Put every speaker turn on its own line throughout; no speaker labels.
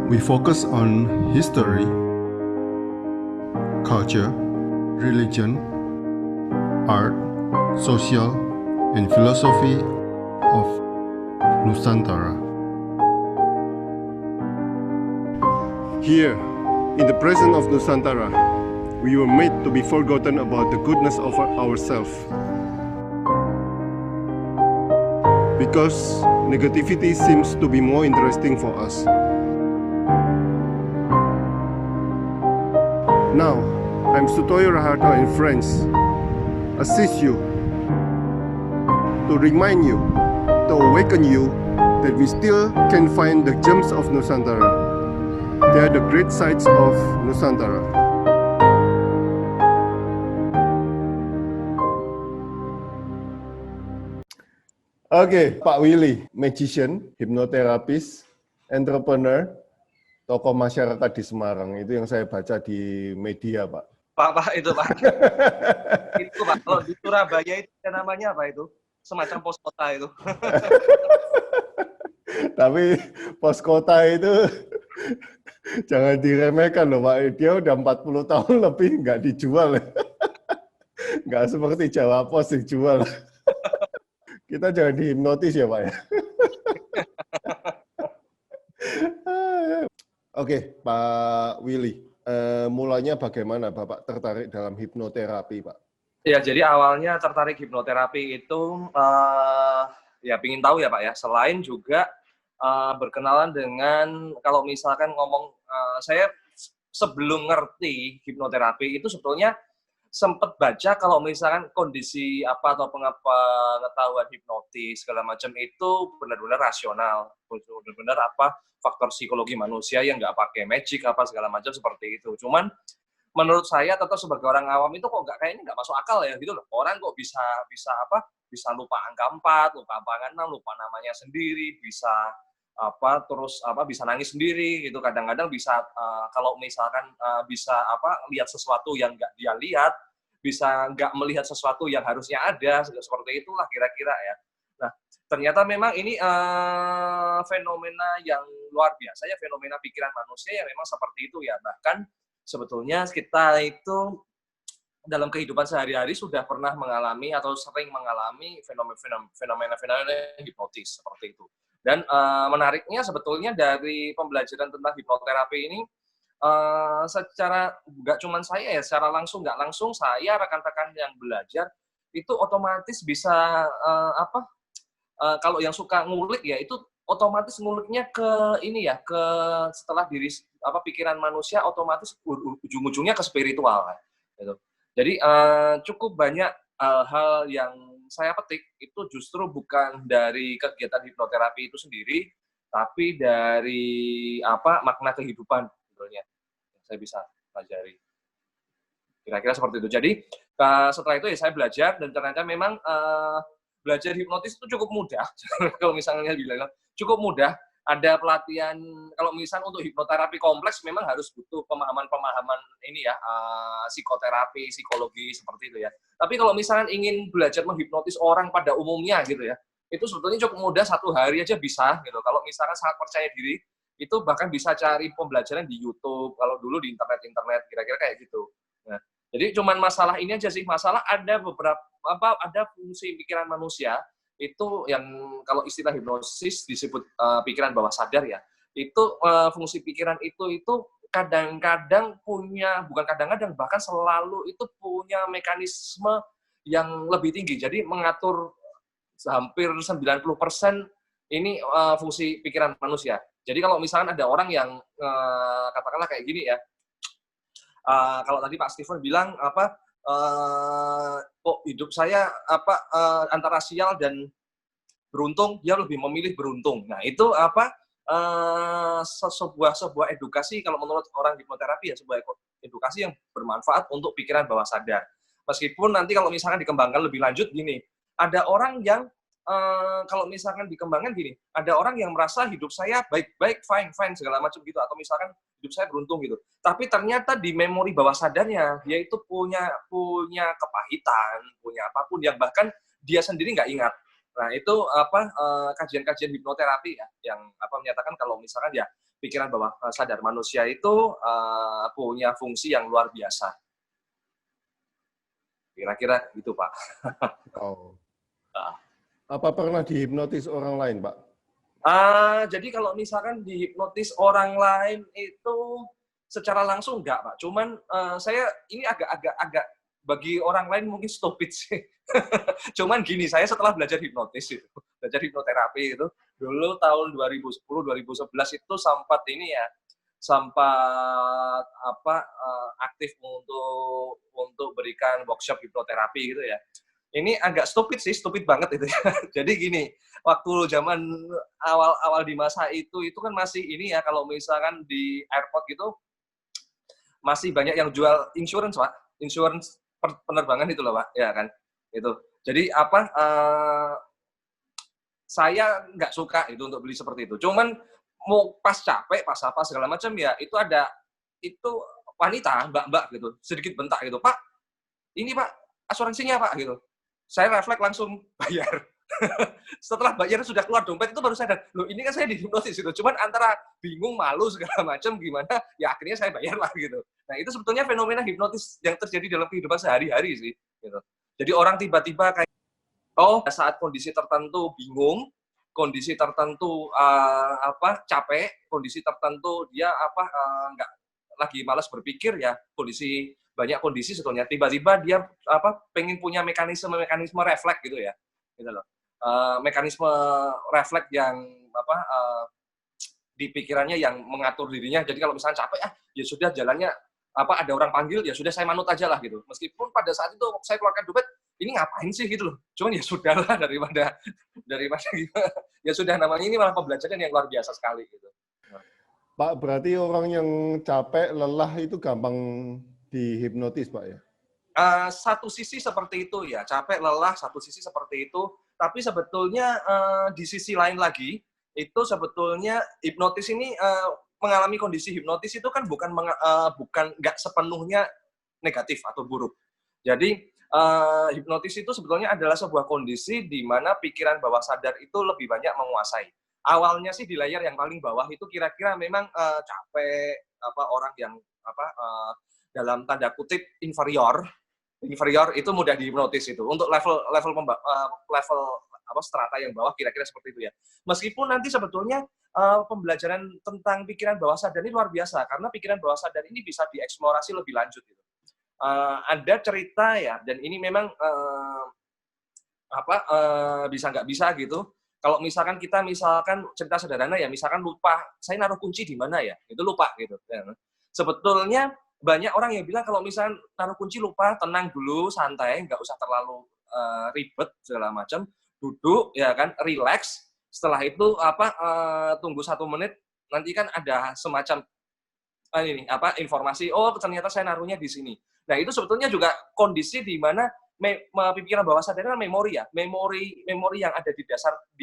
We focus on history, culture, religion, art, social, and philosophy of Nusantara.
Here, in the presence of Nusantara, we were made to be forgotten about the goodness of ourselves. Because negativity seems to be more interesting for us. Now, I'm Sutoyo Raharto and friends, assist you, to remind you, to awaken you that we still can find the gems of Nusantara. They are the great sights of Nusantara. Oke, Pak Willy, magician, hipnoterapis, entrepreneur, tokoh masyarakat di Semarang. Itu yang saya baca di media, Pak.
Pak, itu Pak. Itu Pak, kalau di Surabaya itu namanya apa itu? Semacam pos kota itu.
Tapi pos kota itu jangan diremehkan loh Pak. Dia udah 40 tahun lebih nggak dijual. Nggak seperti Jawa Pos dijual. Kita jangan dihipnotis ya Pak ya. Oke, Pak Willy. Mulanya bagaimana Bapak tertarik dalam hipnoterapi, Pak?
Ya, jadi awalnya tertarik hipnoterapi itu ya pingin tahu ya Pak ya. Selain juga berkenalan dengan, kalau misalkan ngomong, saya sebelum ngerti hipnoterapi itu sebetulnya sempat baca kalau misalkan kondisi apa atau pengetahuan hipnotis segala macam itu benar-benar rasional, benar-benar apa faktor psikologi manusia yang nggak pakai magic apa segala macam seperti itu. Cuman menurut saya tetap sebagai orang awam itu kok kayaknya nggak masuk akal ya gitu loh. Orang kok bisa bisa lupa angka 4, lupa angka 6, lupa namanya sendiri, bisa bisa nangis sendiri gitu. Kadang-kadang bisa kalau misalkan bisa lihat sesuatu yang nggak dia lihat, bisa nggak melihat sesuatu yang harusnya ada, seperti itulah kira-kira ya. Nah, ternyata memang ini fenomena yang luar biasa ya, fenomena pikiran manusia yang memang seperti itu ya. Bahkan sebetulnya kita itu dalam kehidupan sehari-hari sudah pernah mengalami atau sering mengalami fenomena-fenomena hipnotis seperti itu. Dan menariknya sebetulnya dari pembelajaran tentang hipnoterapi ini, secara nggak cuma saya ya, secara langsung nggak langsung saya, rekan-rekan yang belajar itu otomatis bisa kalau yang suka ngulik ya itu otomatis nguliknya ke ini ya, ke setelah pikiran manusia otomatis ujung-ujungnya ke spiritual gitu. Jadi cukup banyak hal yang saya petik itu justru bukan dari kegiatan hipnoterapi itu sendiri, tapi dari makna kehidupan sebetulnya yang saya bisa pelajari. Kira-kira seperti itu. Jadi setelah itu ya saya belajar dan ternyata memang belajar hipnotis itu cukup mudah. Kalau misalnya bilang cukup mudah. Ada pelatihan, kalau misalnya untuk hipnoterapi kompleks memang harus butuh pemahaman-pemahaman ini ya, psikoterapi, psikologi seperti itu ya. Tapi kalau misalnya ingin belajar menghipnotis orang pada umumnya gitu ya, itu sebetulnya cukup mudah, 1 hari aja bisa gitu. Kalau misalnya sangat percaya diri, itu bahkan bisa cari pembelajaran di YouTube, kalau dulu di internet, kira-kira kayak gitu. Nah, jadi cuman masalah ini aja sih, masalah ada ada fungsi pikiran manusia itu yang kalau istilah hipnosis disebut pikiran bawah sadar ya, itu fungsi pikiran itu kadang-kadang bukan kadang-kadang, bahkan selalu itu punya mekanisme yang lebih tinggi. Jadi mengatur hampir 90% ini fungsi pikiran manusia. Jadi kalau misalkan ada orang yang katakanlah kayak gini ya, kalau tadi Pak Steven bilang hidup saya antara sial dan beruntung, dia lebih memilih beruntung. Nah, itu sebuah edukasi kalau menurut orang hipnoterapi ya, sebuah edukasi yang bermanfaat untuk pikiran bawah sadar. Meskipun nanti kalau misalkan dikembangkan lebih lanjut gini, ada orang yang kalau misalkan dikembangkan gini, ada orang yang merasa hidup saya baik-baik, fine segala macam gitu, atau misalkan hidup saya beruntung gitu. Tapi ternyata di memori bawah sadarnya dia itu punya kepahitan, punya apapun yang bahkan dia sendiri nggak ingat. Nah, itu kajian-kajian hipnoterapi ya yang menyatakan kalau misalkan ya pikiran bawah sadar manusia itu punya fungsi yang luar biasa. Kira-kira gitu, Pak.
Wow.
Nah.
Apa pernah dihipnotis orang lain, Pak?
Jadi kalau misalkan dihipnotis orang lain itu secara langsung enggak, Pak. Cuman saya ini agak bagi orang lain mungkin stupid sih. Cuman gini, saya setelah belajar hipnotis itu, belajar hipnoterapi itu, dulu tahun 2010, 2011 itu sempat aktif untuk berikan workshop hipnoterapi gitu ya. Ini agak stupid banget itu ya. Jadi gini, waktu zaman awal di masa itu kan masih ini ya, kalau misalkan di airport gitu masih banyak yang jual insurance, Pak. Insurance penerbangan itu loh, Pak, ya kan? Itu. Jadi saya nggak suka itu untuk beli seperti itu. Cuman mau pas capek, pas apa segala macam ya, itu wanita, mbak-mbak gitu, sedikit bentak gitu, Pak, ini Pak, asuransinya Pak gitu. Saya refleks langsung bayar. Setelah bayar sudah keluar dompet itu baru sadar, loh ini kan saya dihipnotis itu. Cuman antara bingung, malu segala macam gimana, ya akhirnya saya bayar lah gitu. Nah itu sebetulnya fenomena hipnotis yang terjadi dalam kehidupan sehari-hari sih. Gitu. Jadi orang tiba-tiba kayak saat kondisi tertentu bingung, kondisi tertentu capek, kondisi tertentu dia nggak lagi malas berpikir ya, banyak kondisi sebetulnya tiba-tiba dia pengen punya mekanisme refleks gitu ya, gitu loh. Mekanisme refleks yang di pikirannya yang mengatur dirinya. Jadi kalau misalnya capek ya sudah jalannya ada orang panggil ya sudah saya manut aja lah gitu. Meskipun pada saat itu saya keluarkan dompet, ini ngapain sih gitu loh. Cuman ya sudahlah daripada gimana. Ya sudah, namanya ini malah pembelajaran yang luar biasa sekali gitu.
Pak, berarti orang yang capek, lelah itu gampang dihipnotis, Pak ya?
Satu sisi seperti itu ya, capek, lelah, satu sisi seperti itu. Tapi sebetulnya di sisi lain lagi, itu sebetulnya hipnotis ini mengalami kondisi hipnotis itu kan bukan nggak sepenuhnya negatif atau buruk. Jadi hipnotis itu sebetulnya adalah sebuah kondisi di mana pikiran bawah sadar itu lebih banyak menguasai. Awalnya sih di layar yang paling bawah itu kira-kira memang capek, orang yang dalam tanda kutip inferior itu mudah dihipnotis itu. Untuk level strata yang bawah kira-kira seperti itu ya. Meskipun nanti sebetulnya pembelajaran tentang pikiran bawah sadar ini luar biasa, karena pikiran bawah sadar ini bisa dieksplorasi lebih lanjut gitu. Ada cerita ya, dan ini memang bisa nggak bisa gitu. Kalau misalkan kita cerita sederhana ya, misalkan lupa saya naruh kunci di mana ya, itu lupa gitu. Sebetulnya banyak orang yang bilang kalau misalkan naruh kunci lupa, tenang dulu, santai, nggak usah terlalu ribet segala macam, duduk ya kan, relax. Setelah itu tunggu 1 menit, nanti kan ada semacam informasi, oh ternyata saya naruhnya di sini. Nah itu sebetulnya juga kondisi di mana pikiran bawah sadar kan memori yang ada di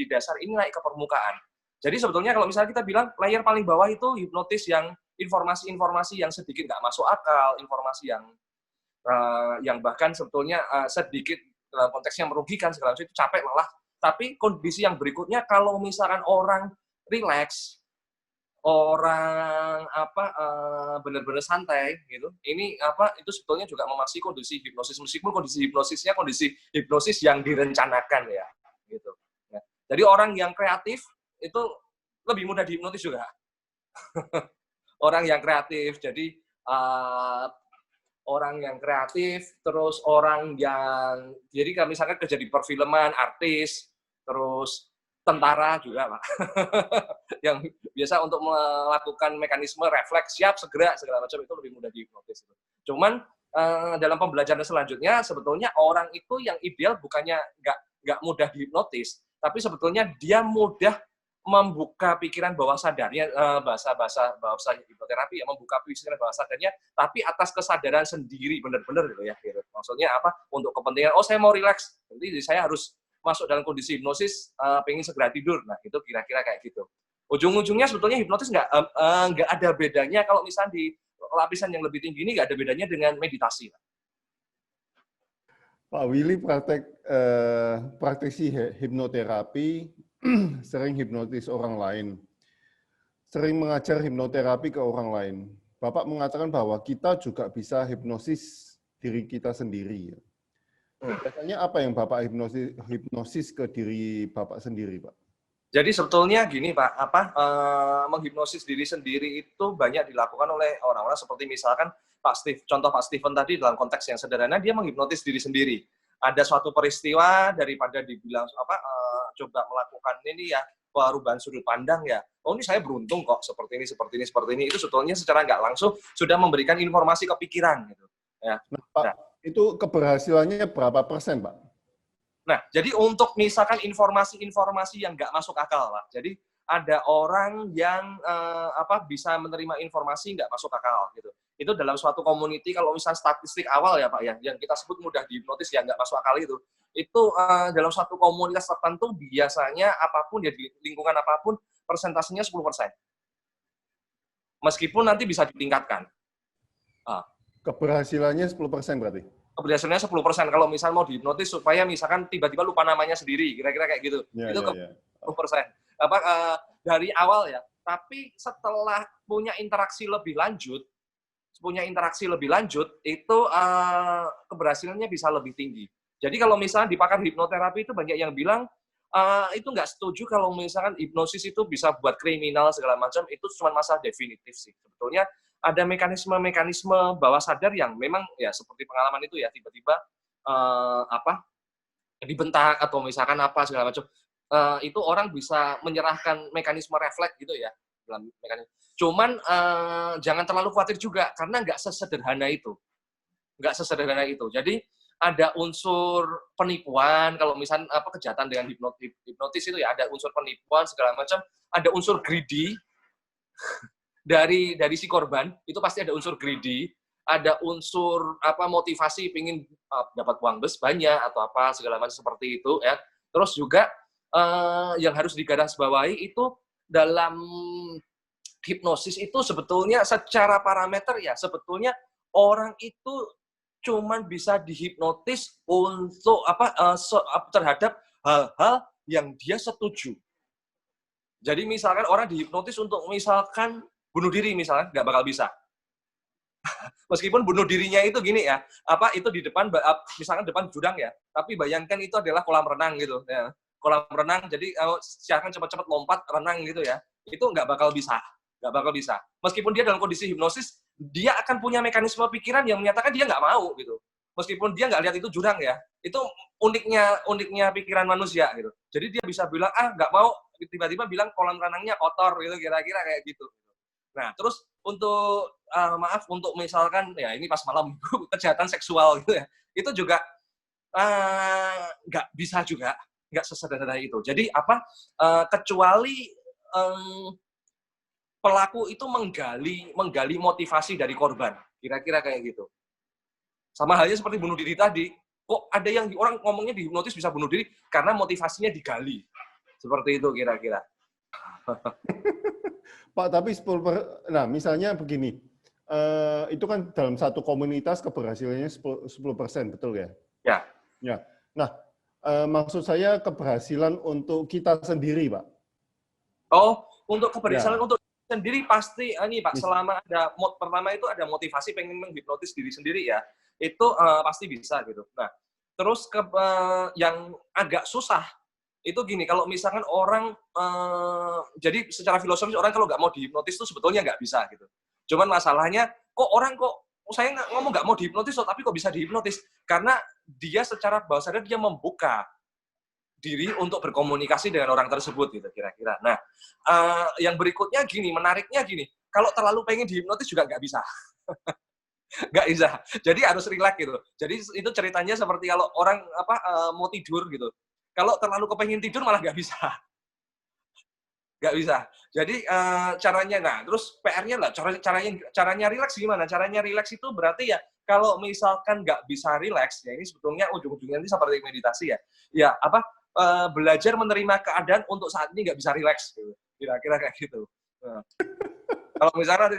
dasar ini naik ke permukaan. Jadi sebetulnya kalau misalnya kita bilang layar paling bawah itu hipnotis yang informasi-informasi yang sedikit nggak masuk akal, informasi yang bahkan sebetulnya sedikit dalam konteks yang merugikan segala macam, itu capek, lelah. Tapi kondisi yang berikutnya kalau misalkan orang rileks, orang benar-benar santai gitu, ini itu sebetulnya juga memasuki kondisi hipnosis, meskipun kondisi hipnosisnya kondisi hipnosis yang direncanakan ya gitu. Nah, jadi orang yang kreatif itu lebih mudah dihipnotis juga. Orang yang kreatif, jadi orang yang kreatif, terus orang yang jadi misalkan kerja di perfilman, artis, terus tentara juga, Pak. Yang biasa untuk melakukan mekanisme refleks, siap, segera, segala macam itu lebih mudah dihipnotis. Cuman dalam pembelajaran selanjutnya, sebetulnya orang itu yang ideal bukannya nggak mudah dihipnotis, tapi sebetulnya dia mudah membuka pikiran bawah sadarnya, bahasa hipnoterapi ya, membuka pikiran bawah sadarnya, tapi atas kesadaran sendiri, benar-benar gitu ya. Gitu. Maksudnya untuk kepentingan, saya mau relax, jadi saya harus masuk dalam kondisi hipnosis, pengen segera tidur. Nah, itu kira-kira kayak gitu. Ujung-ujungnya sebetulnya hipnotis nggak ada bedanya kalau misalnya di lapisan yang lebih tinggi ini nggak ada bedanya dengan meditasi.
Pak Willy praktisi hipnoterapi, sering hipnotis orang lain.
sering mengajar hipnoterapi ke orang lain. Bapak mengatakan bahwa kita juga bisa hipnosis diri kita sendiri. Biasanya apa yang Bapak hipnosis ke diri Bapak sendiri, Pak?
Jadi sebetulnya gini Pak, menghipnosis diri sendiri itu banyak dilakukan oleh orang-orang seperti misalkan Pak Steve, contoh Pak Steven tadi dalam konteks yang sederhana dia menghipnotis diri sendiri. Ada suatu peristiwa daripada dibilang coba melakukan ini ya perubahan sudut pandang ya. Oh ini saya beruntung kok seperti ini seperti ini seperti ini. Itu sebetulnya secara nggak langsung sudah memberikan informasi ke pikiran gitu. Ya.
Nah, Pak, itu keberhasilannya berapa persen, Pak?
Nah, jadi untuk misalkan informasi-informasi yang nggak masuk akal, Pak. Jadi ada orang yang bisa menerima informasi nggak masuk akal gitu. Itu dalam suatu community kalau misalnya statistik awal ya Pak ya, yang kita sebut mudah dihipnotis yang nggak masuk akal itu dalam suatu komunitas tertentu biasanya apapun ya di lingkungan apapun persentasenya 10%. Meskipun nanti bisa ditingkatkan.
Keberhasilannya 10% berarti?
Keberhasilannya 10% kalau misalnya mau dihipnotis supaya misalkan tiba-tiba lupa namanya sendiri, kira-kira kayak gitu. Itu 10%. Dari awal ya. Tapi setelah punya interaksi lebih lanjut, itu keberhasilannya bisa lebih tinggi. Jadi kalau misalnya di pakar hipnoterapi itu banyak yang bilang itu nggak setuju kalau misalkan hipnosis itu bisa buat kriminal segala macam, itu cuma masalah definitif sih. Sebetulnya ada mekanisme bawah sadar yang memang ya seperti pengalaman itu ya tiba-tiba dibentak atau misalkan apa segala macam. Itu orang bisa menyerahkan mekanisme refleks gitu ya dalam mekanisme. Cuman jangan terlalu khawatir juga karena nggak sesederhana itu. Jadi ada unsur penipuan kalau misalnya kejahatan dengan hipnotis itu ya ada unsur penipuan segala macam, ada unsur greedy dari si korban itu pasti ada unsur greedy, ada unsur motivasi pingin dapat uang banyak atau apa segala macam seperti itu ya. Terus juga yang harus digarisbawahi itu dalam hipnosis itu sebetulnya secara parameter ya sebetulnya orang itu cuman bisa dihipnotis untuk terhadap hal-hal yang dia setuju. Jadi misalkan orang dihipnotis untuk misalkan bunuh diri misalnya nggak bakal bisa. Meskipun bunuh dirinya itu gini ya, itu di depan misalkan depan jurang ya, tapi bayangkan itu adalah kolam renang gitu ya. Kolam renang jadi silakan cepat-cepat lompat renang gitu ya. Itu nggak bakal bisa. Meskipun dia dalam kondisi hipnosis, dia akan punya mekanisme pikiran yang menyatakan dia nggak mau gitu. Meskipun dia nggak lihat itu jurang ya, itu uniknya pikiran manusia gitu. Jadi dia bisa bilang nggak mau, tiba-tiba bilang kolam renangnya kotor gitu, kira-kira kayak gitu. Nah terus untuk untuk misalkan ya ini pas malam kejahatan seksual gitu ya, itu juga nggak bisa juga, nggak sesederhana itu. Jadi kecuali pelaku itu menggali motivasi dari korban, kira-kira kayak gitu. Sama halnya seperti bunuh diri tadi, kok ada yang orang ngomongnya dihipnotis bisa bunuh diri karena motivasinya digali, seperti itu kira-kira.
Pak, tapi nah misalnya begini, itu kan dalam satu komunitas keberhasilannya 10%, betul ya?
Ya.
Ya. Nah, maksud saya keberhasilan untuk kita sendiri, Pak.
Oh, untuk keberhasilan untuk sendiri pasti ini Pak, selama ada pertama itu ada motivasi pengen menghipnotis diri sendiri ya, itu pasti bisa gitu. Nah, terus yang agak susah itu gini, kalau misalkan orang jadi secara filosofis orang kalau nggak mau dihipnotis itu sebetulnya nggak bisa gitu. Cuman masalahnya saya ngomong nggak mau dihipnotis tapi kok bisa dihipnotis karena dia secara bawah sadar dia membuka diri untuk berkomunikasi dengan orang tersebut gitu kira-kira. Nah, yang berikutnya menariknya gini, kalau terlalu pengen dihipnotis juga nggak bisa. Nggak bisa. Jadi harus rileks gitu. Jadi itu ceritanya seperti kalau orang mau tidur gitu. Kalau terlalu kepengen tidur malah nggak bisa. Nggak bisa. Jadi caranya, terus PR-nya lah, caranya rileks gimana? Caranya rileks itu berarti ya kalau misalkan nggak bisa rileks, ya ini sebetulnya ujung-ujungnya ini seperti meditasi ya. Ya belajar menerima keadaan untuk saat ini nggak bisa rileks, gitu. Kira-kira kayak gitu. Nah. Kalau misalnya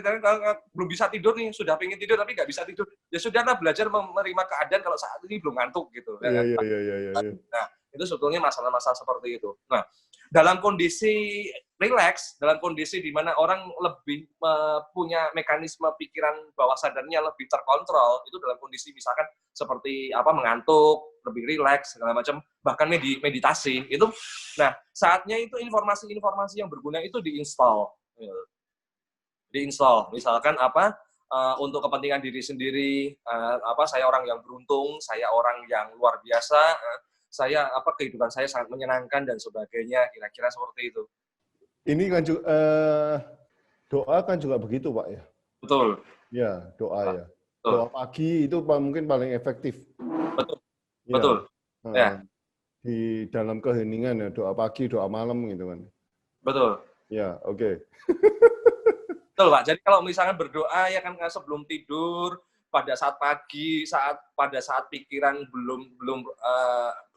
belum bisa tidur nih, sudah pengen tidur tapi nggak bisa tidur, ya sudahlah belajar menerima keadaan kalau saat ini belum ngantuk gitu.
Iya.
Nah, itu sebetulnya masalah-masalah seperti itu. Nah, dalam kondisi relax dalam kondisi di mana orang lebih punya mekanisme pikiran bawah sadarnya lebih terkontrol, itu dalam kondisi misalkan seperti mengantuk, lebih relax segala macam, bahkan meditasi itu. Nah, saatnya itu informasi-informasi yang berguna itu diinstal. Misalkan untuk kepentingan diri sendiri, saya orang yang beruntung, saya orang yang luar biasa, saya kehidupan saya sangat menyenangkan dan sebagainya, kira-kira seperti itu.
Ini kan doa kan juga begitu, Pak, ya?
Betul.
Ya, doa ya.
Betul.
Doa pagi itu mungkin paling efektif.
Betul.
Ya.
Betul. Ya.
Di dalam keheningan ya, doa pagi, doa malam gitu kan.
Betul.
Ya, oke.
Betul, Pak. Jadi kalau misalkan berdoa ya kan sebelum tidur, pada saat pagi, pada saat pikiran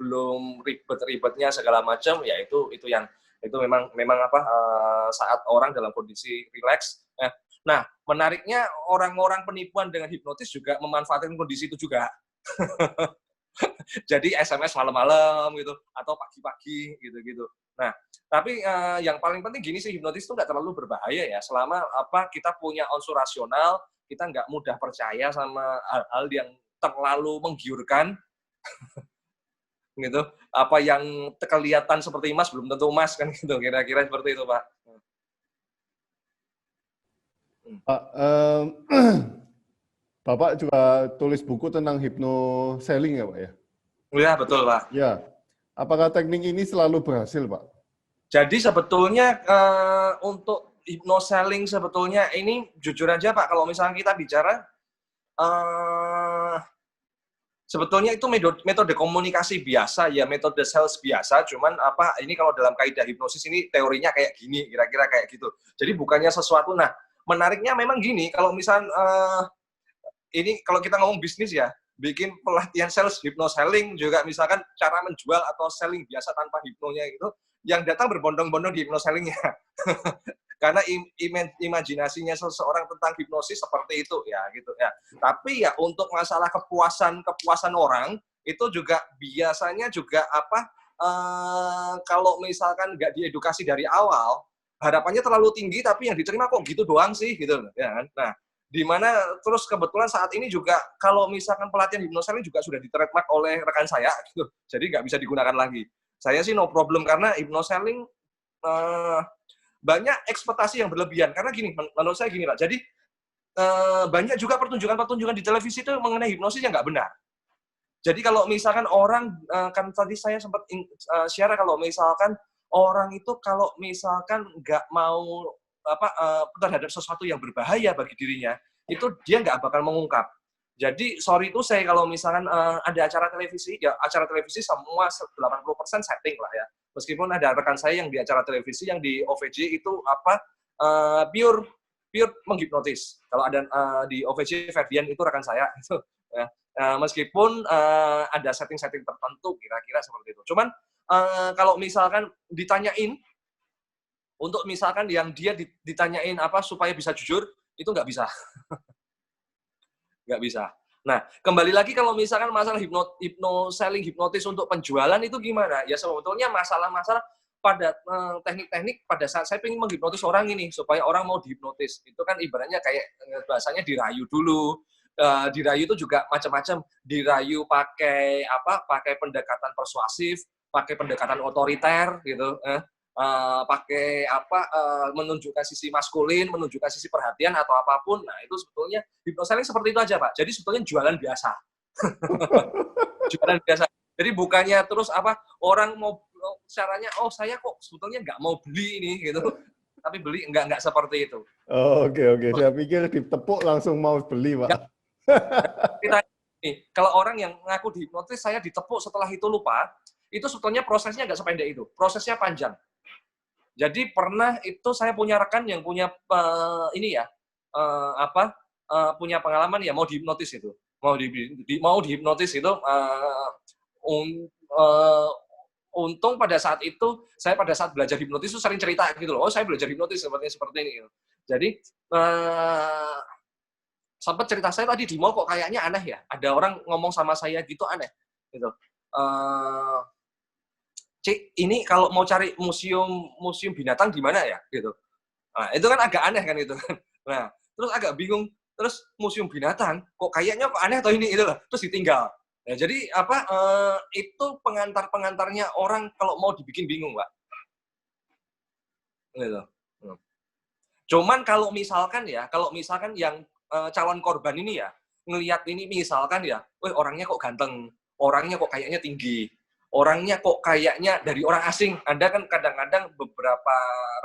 belum ribet-ribetnya segala macam, ya itu memang saat orang dalam kondisi rileks. Nah, menariknya orang-orang penipuan dengan hipnotis juga memanfaatkan kondisi itu juga. Jadi SMS malam-malam gitu atau pagi-pagi gitu. Nah, tapi yang paling penting gini sih, hipnotis itu nggak terlalu berbahaya ya selama kita punya unsur rasional, kita nggak mudah percaya sama hal-hal yang terlalu menggiurkan. Gitu. Apa yang kelihatan seperti emas belum tentu emas kan gitu, kira-kira seperti itu, Pak.
Pak, Bapak juga tulis buku tentang hypnoselling ya, Pak ya?
Iya, betul, Pak.
Ya. Apakah teknik ini selalu berhasil, Pak?
Jadi sebetulnya untuk hypnoselling sebetulnya ini jujur aja, Pak, kalau misalnya kita bicara sebetulnya itu metode komunikasi biasa ya, metode sales biasa, cuman ini kalau dalam kaidah hipnosis ini teorinya kayak gini, kira-kira kayak gitu. Jadi bukannya sesuatu. Nah, menariknya memang gini, kalau misal ini kalau kita ngomong bisnis ya, bikin pelatihan sales hypnoselling juga misalkan cara menjual atau selling biasa tanpa hipnonya itu, yang datang berbondong-bondong di hypnosellingnya. Karena imajinasinya seseorang tentang hipnosis seperti itu ya gitu ya. Tapi ya untuk masalah kepuasan orang itu juga biasanya juga kalau misalkan nggak diedukasi dari awal, harapannya terlalu tinggi tapi yang diterima kok gitu doang sih gitu ya kan. Nah, di mana terus kebetulan saat ini juga kalau misalkan pelatihan hipnoselling juga sudah di-trademark oleh rekan saya gitu. Jadi nggak bisa digunakan lagi. Saya sih no problem karena hipnoselling banyak ekspektasi yang berlebihan. Karena gini, menurut saya gini, Pak. Jadi, banyak juga pertunjukan-pertunjukan di televisi itu mengenai hipnosis yang nggak benar. Jadi, kalau misalkan orang, kan tadi saya sempat share kalau misalkan orang itu kalau misalkan nggak mau terhadap sesuatu yang berbahaya bagi dirinya, itu dia nggak bakal mengungkap. Jadi, sorry itu saya kalau misalkan ada acara televisi, ya acara televisi semua 80% setting lah ya. Meskipun ada rekan saya yang di acara televisi yang di OVJ itu pure menghipnotis. Kalau ada di OVJ Ferdian itu rekan saya itu ya. Meskipun ada setting-setting tertentu kira-kira seperti itu. Cuman kalau misalkan ditanyain untuk misalkan yang dia ditanyain supaya bisa jujur itu nggak bisa. Nggak bisa. Nah, kembali lagi kalau misalkan masalah hypnoselling, hipnotis untuk penjualan itu gimana? Ya sebetulnya masalah-masalah pada teknik-teknik pada saat saya ingin menghipnotis orang ini, supaya orang mau dihipnotis. Itu kan ibaratnya kayak bahasanya dirayu dulu. Dirayu itu juga macam-macam. Dirayu pakai pakai pendekatan persuasif, pakai pendekatan otoriter gitu. Pakai menunjukkan sisi maskulin, menunjukkan sisi perhatian atau apapun. Nah, itu sebetulnya hipnoselling seperti itu aja, Pak. Jadi sebetulnya jualan biasa. Jualan biasa. Jadi bukannya terus orang mau caranya, saya kok sebetulnya nggak mau beli ini gitu. Tapi beli enggak seperti itu.
Oke. Saya pikir ditepuk langsung mau beli, Pak.
Kita kalau orang yang ngaku dihipnotis, saya ditepuk setelah itu lupa, itu sebetulnya prosesnya nggak sependek itu. Prosesnya panjang. Jadi pernah itu saya punya rekan yang punya punya pengalaman ya mau dihipnotis itu, mau dihipnotis itu untung pada saat itu saya pada saat belajar hipnotis itu sering cerita gitu loh, saya belajar hipnotis seperti ini gitu. Jadi sempat cerita saya tadi di mall kok kayaknya aneh ya, ada orang ngomong sama saya gitu aneh gitu. Cik, ini kalau mau cari museum binatang di mana ya gitu. Nah, itu kan agak aneh kan itu kan. Nah, terus agak bingung, terus museum binatang kok kayaknya kok aneh atau ini itu lah, terus ditinggal. Nah, jadi itu pengantar-pengantarnya orang kalau mau dibikin bingung, Pak. Gitu. Cuman kalau misalkan yang calon korban ini ya ngelihat ini misalkan ya, orangnya kok ganteng, orangnya kok kayaknya tinggi, orangnya kok kayaknya dari orang asing. Ada kan kadang-kadang beberapa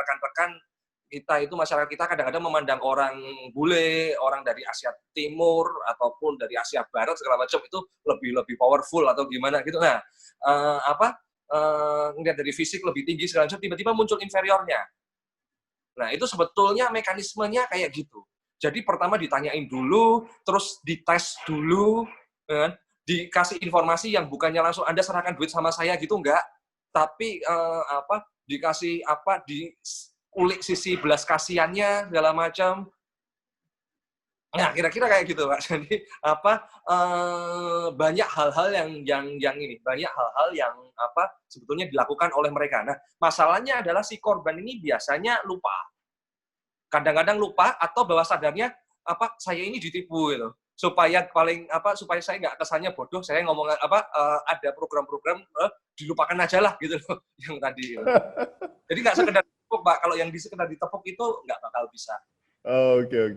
rekan-rekan kita itu masyarakat kita kadang-kadang memandang orang bule, orang dari Asia Timur ataupun dari Asia Barat segala macam itu lebih powerful atau gimana gitu. Nah, ngelihat dari fisik lebih tinggi segala macam, tiba-tiba muncul inferiornya. Nah, itu sebetulnya mekanismenya kayak gitu. Jadi pertama ditanyain dulu, terus dites dulu, kan? Dikasih informasi yang bukannya langsung Anda serahkan duit sama saya gitu, enggak. Tapi dikasih diulik sisi belas kasihannya segala macam. Nah, kira-kira kayak gitu, Pak. Jadi banyak hal-hal yang ini, banyak hal-hal yang sebetulnya dilakukan oleh mereka. Nah, masalahnya adalah si korban ini biasanya lupa. Kadang-kadang lupa atau bawah sadarnya saya ini ditipu gitu. Supaya supaya saya nggak kesannya bodoh, saya ngomong ada program-program dilupakan aja lah gitu loh yang tadi. Gitu. Jadi nggak sekedar ditepuk, Pak. Kalau yang sekedar ditepuk itu nggak bakal bisa.
Oke.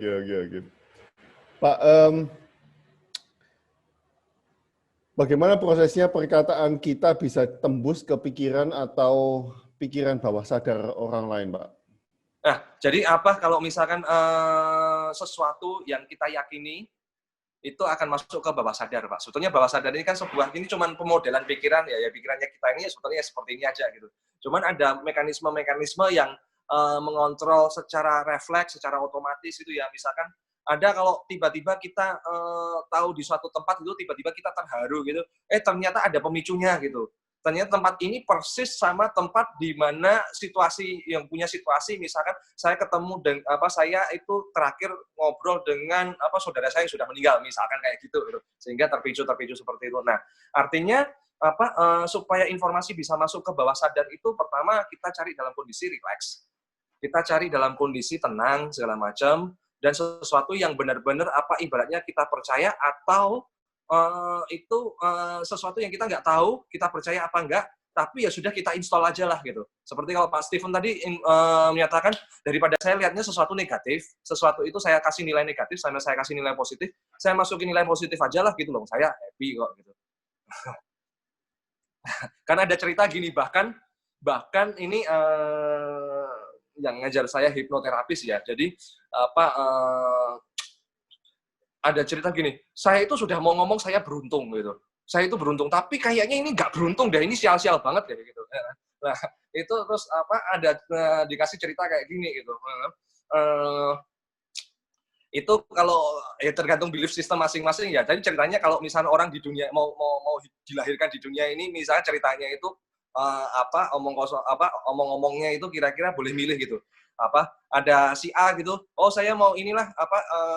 Pak, bagaimana prosesnya perkataan kita bisa tembus ke pikiran atau pikiran bawah sadar orang lain, Pak?
Nah, jadi kalau misalkan sesuatu yang kita yakini itu akan masuk ke bawah sadar, Pak. Sebetulnya bawah sadar ini kan ini cuma pemodelan pikiran ya pikirannya kita ini sebetulnya seperti ini aja gitu. Cuman ada mekanisme-mekanisme yang mengontrol secara refleks, secara otomatis itu ya. Misalkan ada kalau tiba-tiba kita tahu di suatu tempat itu tiba-tiba kita terharu gitu. Ternyata ada pemicunya gitu. Ternyata tempat ini persis sama tempat di mana situasi misalkan saya ketemu saya itu terakhir ngobrol dengan saudara saya yang sudah meninggal misalkan kayak gitu sehingga terpicu seperti itu. Nah, artinya supaya informasi bisa masuk ke bawah sadar itu pertama kita cari dalam kondisi rileks. Kita cari dalam kondisi tenang segala macam dan sesuatu yang benar-benar ibaratnya kita percaya atau itu sesuatu yang kita nggak tahu, kita percaya apa enggak, tapi ya sudah kita install aja lah gitu. Seperti kalau Pak Steven tadi menyatakan, daripada saya lihatnya sesuatu negatif, sesuatu itu saya kasih nilai negatif, sama saya kasih nilai positif, saya masukin nilai positif aja lah gitu loh, saya happy kok gitu. Karena ada cerita gini, bahkan ini yang ngajar saya hipnoterapis ya, jadi ada cerita gini, saya itu sudah mau ngomong saya beruntung gitu. Saya itu beruntung, tapi kayaknya ini nggak beruntung deh, ini sial-sial banget ya gitu. Nah, itu terus ada dikasih cerita kayak gini gitu. Itu kalau ya tergantung belief system masing-masing ya. Jadi ceritanya kalau misalnya orang di dunia mau dilahirkan di dunia ini, misalnya ceritanya itu omong-omongnya itu kira-kira boleh milih gitu. Ada si A gitu, saya mau inilah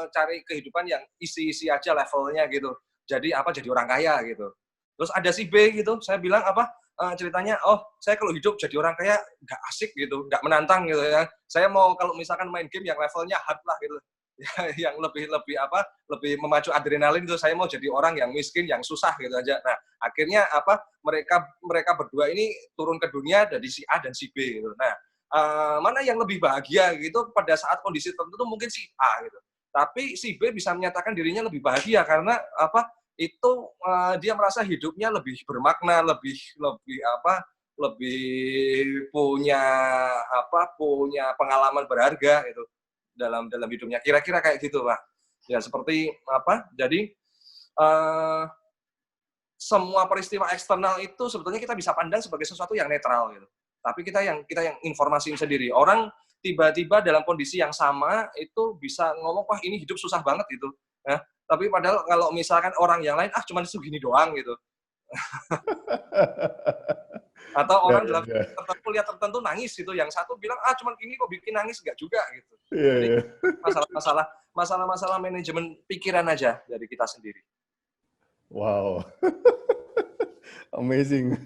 cari kehidupan yang isi-isi aja levelnya gitu. Jadi jadi orang kaya gitu. Terus ada si B gitu, saya bilang ceritanya saya kalau hidup jadi orang kaya nggak asik gitu, nggak menantang gitu ya. Saya mau kalau misalkan main game yang levelnya hard lah gitu. Yang lebih memacu adrenalin itu, saya mau jadi orang yang miskin, yang susah gitu aja. Nah, akhirnya mereka berdua ini turun ke dunia dari si A dan si B gitu. Nah, mana yang lebih bahagia gitu pada saat kondisi tertentu mungkin si A gitu. Tapi si B bisa menyatakan dirinya lebih bahagia karena dia merasa hidupnya lebih bermakna, lebih punya pengalaman berharga gitu dalam hidupnya. Kira-kira kayak gitu, Pak. Ya seperti jadi semua peristiwa eksternal itu sebetulnya kita bisa pandang sebagai sesuatu yang netral gitu. Tapi kita yang informasiin sendiri. Orang tiba-tiba dalam kondisi yang sama itu bisa ngomong, wah ini hidup susah banget gitu. Ya. Tapi padahal kalau misalkan orang yang lain, cuma segini doang gitu. Atau orang dalam lihat tertentu nangis gitu. Yang satu bilang, cuma ini kok bikin nangis, enggak juga gitu. Jadi masalah manajemen pikiran aja dari kita sendiri.
Wow. Amazing.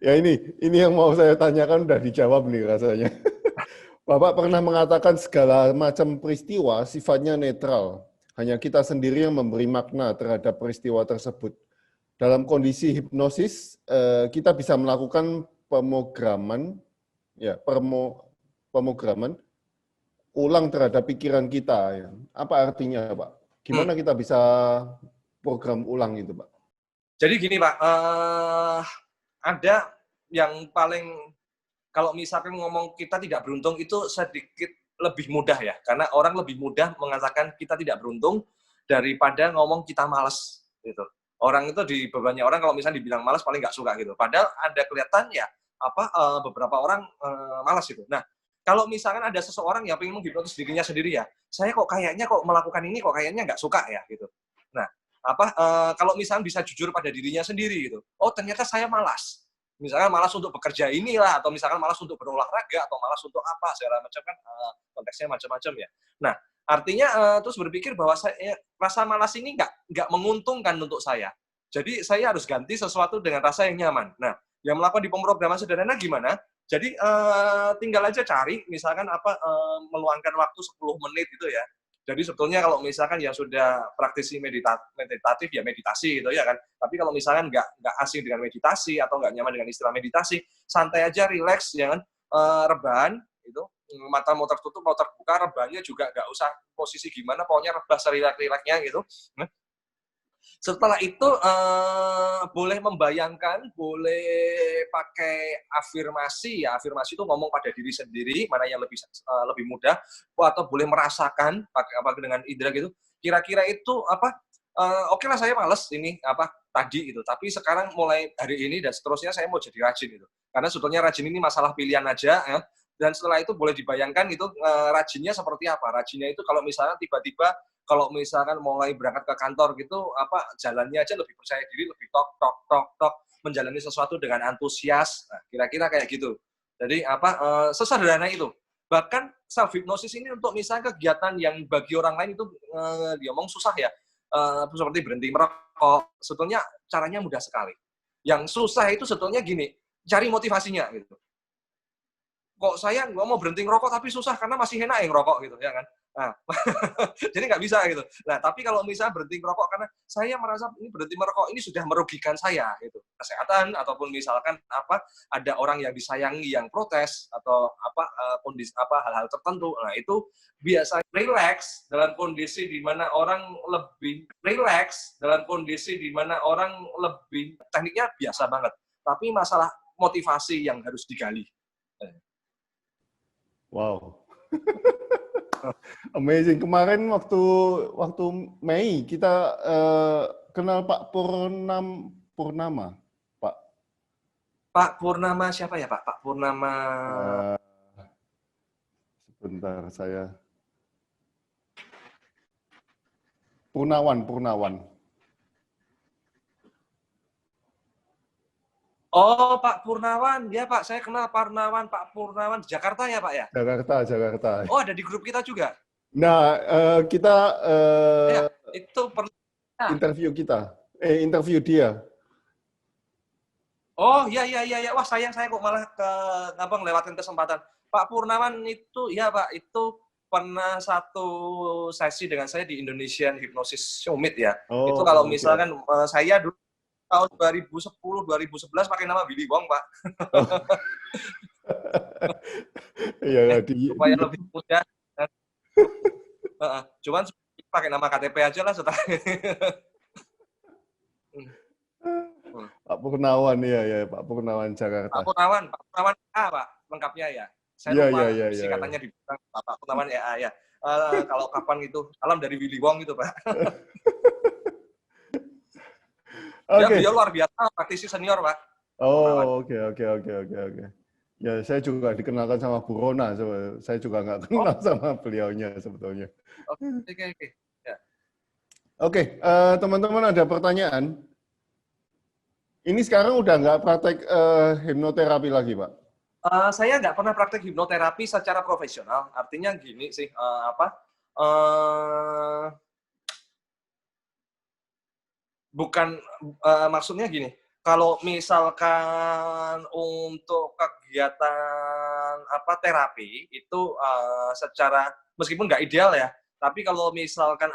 Ya ini yang mau saya tanyakan udah dijawab nih rasanya. Bapak pernah mengatakan segala macam peristiwa sifatnya netral. Hanya kita sendiri yang memberi makna terhadap peristiwa tersebut. Dalam kondisi hipnosis, kita bisa melakukan pemrograman, ya, pemrograman ulang terhadap pikiran kita. Ya. Apa artinya, Pak? Gimana kita bisa program ulang itu, Pak?
Jadi gini, Pak, ada yang paling, kalau misalkan ngomong kita tidak beruntung itu sedikit lebih mudah ya, karena orang lebih mudah mengatakan kita tidak beruntung daripada ngomong kita malas gitu. Orang itu di banyak orang kalau misalnya dibilang malas paling nggak suka gitu. Padahal ada kelihatan ya beberapa orang malas gitu. Nah, kalau misalkan ada seseorang yang ingin menghipnotis dirinya sendiri ya, saya kok kayaknya kok melakukan ini kok kayaknya nggak suka ya gitu. Nah, kalau misalnya bisa jujur pada dirinya sendiri gitu. Oh, ternyata saya malas. Misalkan malas untuk bekerja inilah, atau misalkan malas untuk berolahraga, atau malas untuk apa, segala macam kan konteksnya macam-macam ya. Nah, artinya terus berpikir bahwa saya, rasa malas ini nggak menguntungkan untuk saya. Jadi saya harus ganti sesuatu dengan rasa yang nyaman. Nah, yang melakukan di pemrograman sederhana gimana? Jadi tinggal aja cari, misalkan meluangkan waktu 10 menit itu ya. Jadi sebetulnya kalau misalkan yang sudah praktisi meditatif ya meditasi gitu ya kan. Tapi kalau misalkan nggak asing dengan meditasi atau nggak nyaman dengan istilah meditasi, santai aja, relax, jangan rebahan itu, mata mau tertutup mau terbuka, rebahannya juga nggak usah posisi gimana, pokoknya rebah serilak-rilaknya gitu. Nah, setelah itu boleh membayangkan, boleh pakai afirmasi ya. Afirmasi itu ngomong pada diri sendiri, mana yang lebih mudah, atau boleh merasakan pakai apa dengan indera gitu. Kira-kira itu oke lah saya males ini tadi gitu. Tapi sekarang mulai hari ini dan seterusnya saya mau jadi rajin gitu. Karena sebetulnya rajin ini masalah pilihan aja ya. Dan setelah itu boleh dibayangkan itu rajinnya seperti apa. Rajinnya itu kalau misalnya tiba-tiba kalau misalkan mulai berangkat ke kantor gitu, jalannya aja lebih percaya diri, lebih tok, menjalani sesuatu dengan antusias. Nah, kira-kira kayak gitu. Jadi sesederhana itu. Bahkan self hypnosis ini untuk misalnya kegiatan yang bagi orang lain itu diomong susah ya, seperti berhenti merokok. Sebetulnya caranya mudah sekali. Yang susah itu sebetulnya gini, cari motivasinya gitu. Kok saya nggak mau berhenti ngerokok tapi susah karena masih enak ya ngerokok gitu ya kan. Nah, jadi nggak bisa gitu. Nah, tapi kalau misalnya berhenti merokok karena saya merasa ini berhenti merokok ini sudah merugikan saya gitu. Kesehatan ataupun misalkan ada orang yang disayangi yang protes atau kondisi hal-hal tertentu. Nah, itu biasanya relax dalam kondisi di mana orang lebih relax dalam kondisi di mana orang lebih tekniknya biasa banget. Tapi masalah motivasi yang harus digali.
Wow. Amazing. Kemarin waktu Mei kita kenal Pak Purnama, Pak.
Pak Purnama siapa ya, Pak? Pak Purnama.
Sebentar saya. Purnawan.
Oh, Pak Purnawan. Ya, Pak. Saya kenal Pak Purnawan di Jakarta ya, Pak ya?
Jakarta.
Oh, ada di grup kita juga.
Nah, kita
Ya, itu pernah.
interview dia.
Oh, iya. Wah, sayang saya kok malah ngelewatin kesempatan. Pak Purnawan itu, ya Pak, itu pernah satu sesi dengan saya di Indonesian Hypnosis Summit ya.
Oh,
itu kalau misalkan saya dulu tahun 2010-2011 pakai nama Billy Wong, Pak.
Iya,
supaya lebih mudah. Cuman pakai nama KTP aja lah setelah.
Pak Purnawan, ya Pak Purnawan Jakarta.
Pak Purnawan Pak, lengkapnya ya. Saya lupa singkatannya di belakang Pak Purnawan ya. Kalau kapan itu, salam dari Willy Wong gitu, Pak. Ya, beliau luar biasa, praktisi senior, Pak.
Oh, oke. Ya, saya juga dikenalkan sama Bu Rona. Saya juga nggak kenal sama beliaunya sebetulnya.
Oke. Ya.
Oke, teman-teman ada pertanyaan? Ini sekarang udah nggak praktek hipnoterapi lagi, Pak?
Saya nggak pernah praktek hipnoterapi secara profesional. Artinya gini sih, bukan maksudnya gini. kalau misalkan untuk kegiatan terapi itu secara meskipun nggak ideal ya, tapi kalau misalkan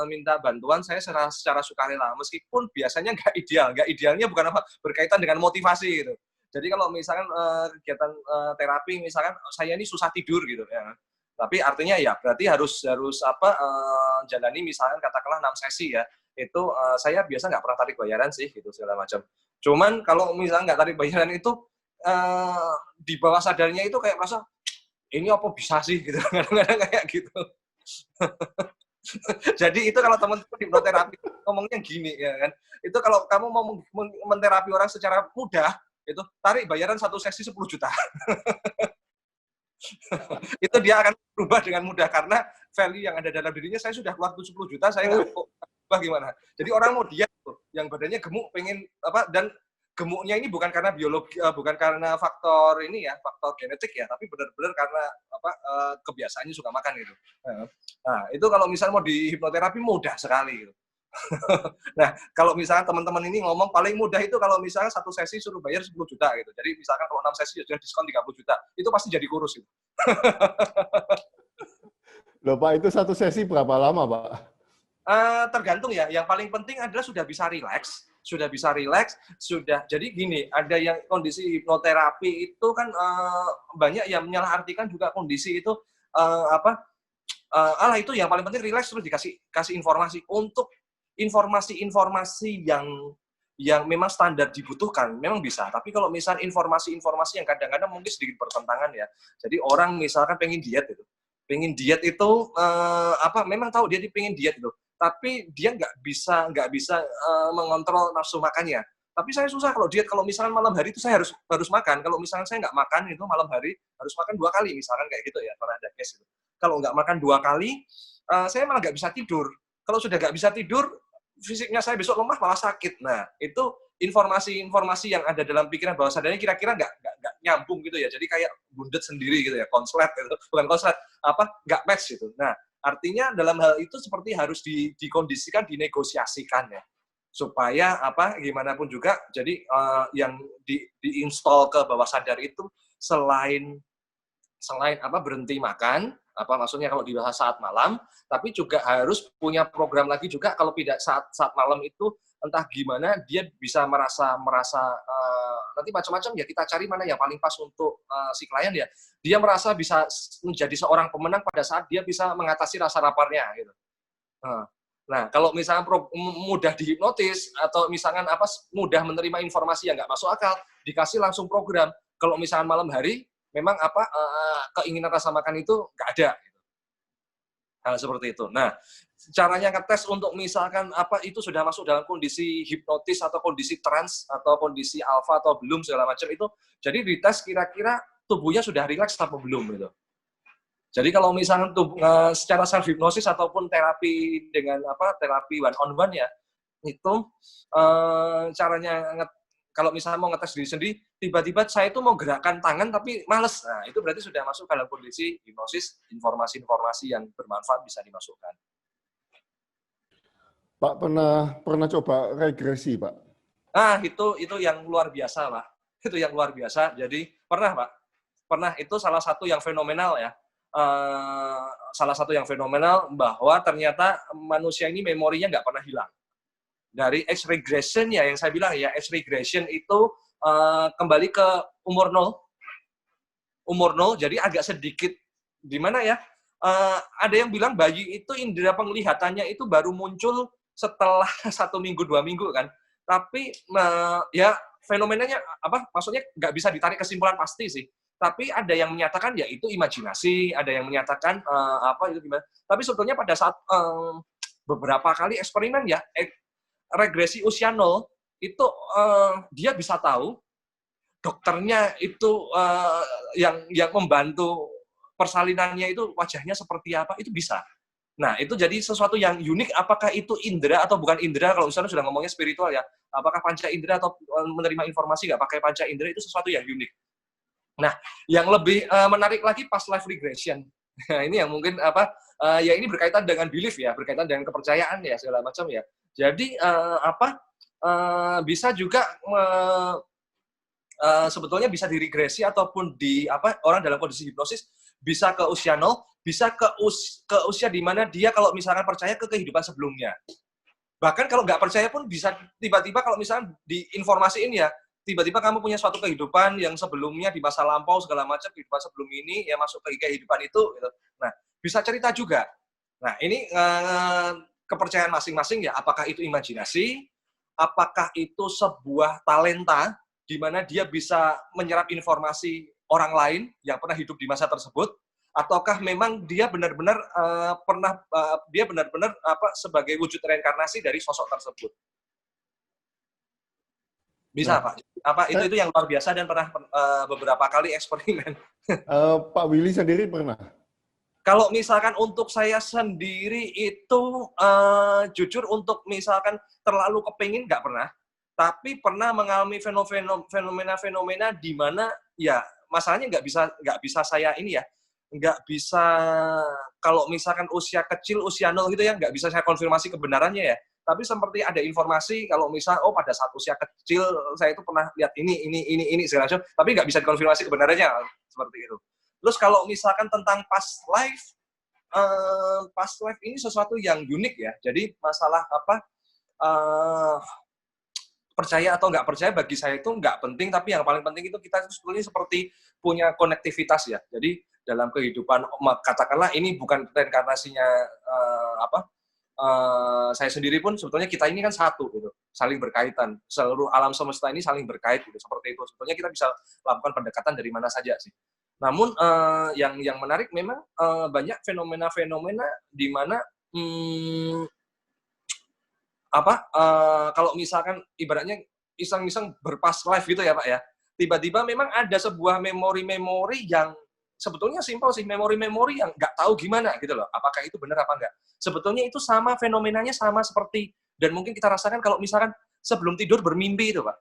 minta bantuan saya secara sukarela, meskipun biasanya nggak ideal. Nggak idealnya bukan berkaitan dengan motivasi gitu. Jadi kalau misalkan kegiatan terapi, misalkan saya ini susah tidur gitu ya, tapi artinya ya berarti harus jalani misalkan katakanlah 6 sesi ya, itu saya biasa nggak pernah tarik bayaran sih gitu segala macam. Cuman kalau misalnya nggak tarik bayaran itu di bawah sadarnya itu kayak merasa ini apa bisa sih gitu, kadang-kadang kayak gitu. Jadi itu kalau teman-teman hipnoterapi ngomongnya gini ya kan, itu kalau kamu mau menterapi orang secara mudah itu tarik bayaran 1 sesi 10 juta. Itu dia akan berubah dengan mudah karena value yang ada dalam dirinya saya sudah keluar 10 juta, saya nggak gimana. Jadi orang mau diet tuh, yang badannya gemuk pengen dan gemuknya ini bukan karena biologi, bukan karena faktor ini ya, faktor genetik ya, tapi benar-benar karena kebiasaannya suka makan gitu. Nah, itu kalau misalnya mau di hipnoterapi mudah sekali gitu. Nah, kalau misalnya teman-teman ini ngomong paling mudah itu kalau misalnya 1 sesi suruh bayar 10 juta gitu. Jadi misalkan kalau 6 sesi sudah diskon 30 juta, itu pasti jadi kurus gitu.
Loh Pak, itu 1 sesi berapa lama Pak?
Tergantung ya. Yang paling penting adalah sudah bisa rileks, jadi gini, ada yang kondisi hipnoterapi itu kan banyak yang menyalahartikan juga kondisi itu itu yang paling penting rileks terus dikasih informasi untuk informasi-informasi yang memang standar dibutuhkan, memang bisa. Tapi kalau misalnya informasi-informasi yang kadang-kadang mungkin sedikit bertentangan ya. Jadi orang misalkan pengen diet itu memang tahu dia pengen diet itu, tapi dia nggak bisa mengontrol nafsu makannya. Tapi saya susah kalau diet, kalau misalkan malam hari itu saya harus makan. Kalau misalkan saya nggak makan itu malam hari harus makan 2 kali misalkan kayak gitu ya, pernah ada case itu. Kalau nggak makan 2 kali, saya malah nggak bisa tidur. Kalau sudah nggak bisa tidur, fisiknya saya besok lemah malah sakit. Nah, itu informasi-informasi yang ada dalam pikiran bawah sadarnya kira-kira nggak nyambung gitu ya. Jadi kayak bundet sendiri gitu ya, konslet gitu. Bukan konslet, nggak match gitu. Nah, artinya dalam hal itu seperti harus dikondisikan, dinegosiasikan ya. Supaya gimana pun juga, jadi yang diinstal ke bawah sadar itu selain berhenti makan, maksudnya kalau dibahas saat malam, tapi juga harus punya program lagi juga kalau tidak saat malam itu entah gimana dia bisa merasa nanti macam-macam ya, kita cari mana yang paling pas untuk si klien ya. Dia merasa bisa menjadi seorang pemenang pada saat dia bisa mengatasi rasa laparnya gitu. Nah, kalau misalnya mudah dihipnotis atau misalkan mudah menerima informasi yang nggak masuk akal, dikasih langsung program. Kalau misalkan malam hari memang keinginan rasa makan itu nggak ada. Hal seperti itu. Nah, caranya ngetes untuk misalkan itu sudah masuk dalam kondisi hipnotis atau kondisi trans atau kondisi alfa atau belum segala macam itu. Jadi dites kira-kira tubuhnya sudah rileks atau belum gitu. Jadi kalau misalkan secara self hipnosis ataupun terapi dengan terapi one on one ya, itu caranya kalau misalnya mau ngetes diri sendiri, tiba-tiba saya itu mau gerakan tangan tapi males. Nah, itu berarti sudah masuk dalam kondisi hipnosis, informasi-informasi yang bermanfaat bisa dimasukkan.
Pak pernah coba regresi, Pak?
Nah, itu yang luar biasa, Pak. Itu yang luar biasa. Jadi, pernah, Pak. Pernah, itu salah satu yang fenomenal ya. Salah satu yang fenomenal bahwa ternyata manusia ini memorinya nggak pernah hilang. Dari X regression ya, yang saya bilang ya, X regression itu kembali ke umur 0. Umur 0, jadi agak sedikit, di mana ya, ada yang bilang bayi itu indera penglihatannya itu baru muncul setelah 1 minggu, 2 minggu kan. Tapi ya fenomenanya maksudnya nggak bisa ditarik kesimpulan pasti sih. Tapi ada yang menyatakan ya itu imajinasi, ada yang menyatakan itu gimana. Tapi sebetulnya pada saat beberapa kali eksperimen ya, regresi usia 0 itu dia bisa tahu dokternya itu yang membantu persalinannya itu wajahnya seperti apa, itu bisa. Nah, itu jadi sesuatu yang unik. Apakah itu indera atau bukan indera? Kalau misalnya sudah ngomongnya spiritual ya, apakah panca indera atau menerima informasi nggak pakai panca indera, itu sesuatu yang unik. Nah, yang lebih menarik lagi past life regression. Nah, ini yang mungkin ya ini berkaitan dengan belief ya, berkaitan dengan kepercayaan ya segala macam ya. Jadi bisa juga sebetulnya bisa diregresi ataupun orang dalam kondisi hipnosis bisa ke usia 0, bisa ke usia di mana dia kalau misalkan percaya ke kehidupan sebelumnya. Bahkan kalau nggak percaya pun bisa tiba-tiba kalau misalkan diinformasiin ya, tiba-tiba kamu punya suatu kehidupan yang sebelumnya di masa lampau segala macam, kehidupan sebelum ini ya masuk ke kehidupan itu gitu. Nah, bisa cerita juga. Nah, ini kepercayaan masing-masing ya, apakah itu imajinasi, apakah itu sebuah talenta di mana dia bisa menyerap informasi orang lain yang pernah hidup di masa tersebut, ataukah memang dia benar-benar sebagai wujud reinkarnasi dari sosok tersebut. Bisa, Pak. Itu yang luar biasa dan pernah beberapa kali eksperimen.
Pak Willy sendiri pernah?
Kalau misalkan untuk saya sendiri itu jujur untuk misalkan terlalu kepingin nggak pernah, tapi pernah mengalami fenomena-fenomena di mana ya masalahnya nggak bisa saya ini ya, nggak bisa kalau misalkan usia kecil, usia 0 gitu ya, nggak bisa saya konfirmasi kebenarannya ya. Tapi seperti ada informasi kalau misal pada saat usia kecil saya itu pernah lihat ini segala macam, tapi nggak bisa dikonfirmasi kebenarannya seperti itu. Terus kalau misalkan tentang past life ini sesuatu yang unik ya. Jadi masalah percaya atau nggak percaya bagi saya itu nggak penting, tapi yang paling penting itu kita sebetulnya seperti punya konektivitas ya. Jadi dalam kehidupan katakanlah ini bukan reinkarnasinya saya sendiri pun sebetulnya kita ini kan satu gitu, saling berkaitan. Seluruh alam semesta ini saling berkait gitu, seperti itu. Sebetulnya kita bisa lakukan pendekatan dari mana saja sih. Namun yang menarik memang banyak fenomena-fenomena di mana kalau misalkan ibaratnya iseng-iseng berpast life gitu ya Pak ya, tiba-tiba memang ada sebuah memori-memori yang sebetulnya simpel sih, memori-memori yang nggak tahu gimana gitu loh, apakah itu benar apa enggak. Sebetulnya itu sama, fenomenanya sama seperti, dan mungkin kita rasakan kalau misalkan sebelum tidur bermimpi itu Pak.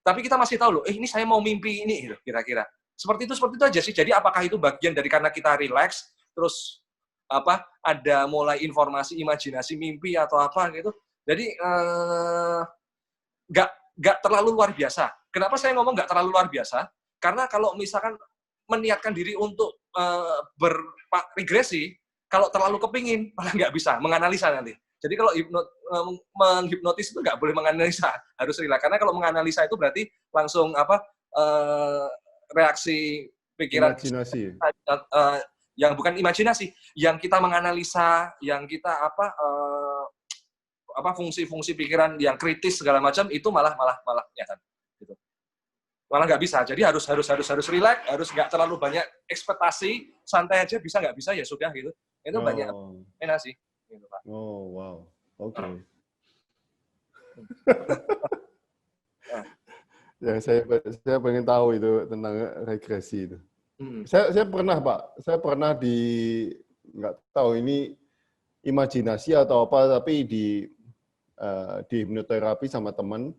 Tapi kita masih tahu loh, ini saya mau mimpi ini gitu, kira-kira. Seperti itu aja sih. Jadi apakah itu bagian dari karena kita relax, terus ada mulai informasi, imajinasi, mimpi atau apa gitu. Jadi nggak terlalu luar biasa. Kenapa saya ngomong nggak terlalu luar biasa? Karena kalau misalkan meniatkan diri untuk berregresi, kalau terlalu kepingin malah nggak bisa menganalisa nanti. Jadi kalau menghipnotis itu nggak boleh menganalisa, harus relax. Karena kalau menganalisa itu berarti langsung reaksi pikiran
imajinasi.
Yang bukan imajinasi, yang kita menganalisa, yang kita fungsi-fungsi pikiran yang kritis segala macam itu malah ya kan gitu. Malah nggak bisa. Jadi harus relax, harus nggak terlalu banyak ekspektasi, santai aja, bisa nggak bisa ya sudah gitu. Itu banyak enak sih gitu, Pak.
Oh, wow. Oke. Ya, saya pengen tahu itu tentang regresi itu. Saya pernah Pak, nggak tahu ini imajinasi atau apa, tapi di hipnoterapi sama teman,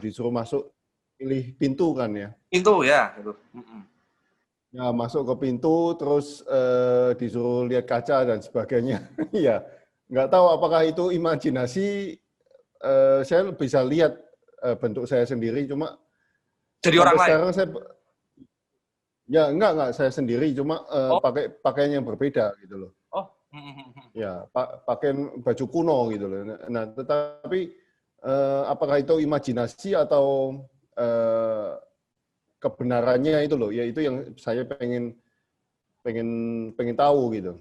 disuruh masuk pilih pintu kan ya.
Pintu ya. Gitu.
Ya masuk ke pintu, terus disuruh lihat kaca dan sebagainya. Ya, nggak tahu apakah itu imajinasi. Saya bisa lihat bentuk saya sendiri, cuma
jadi orang lain.
Sekarang saya enggak saya sendiri, cuma pakai pakaian yang berbeda gitu loh.
Oh.
Ya, pakaian baju kuno gitu loh. Nah, tetapi apakah itu imajinasi atau kebenarannya itu loh, ya itu yang saya pengen tahu gitu.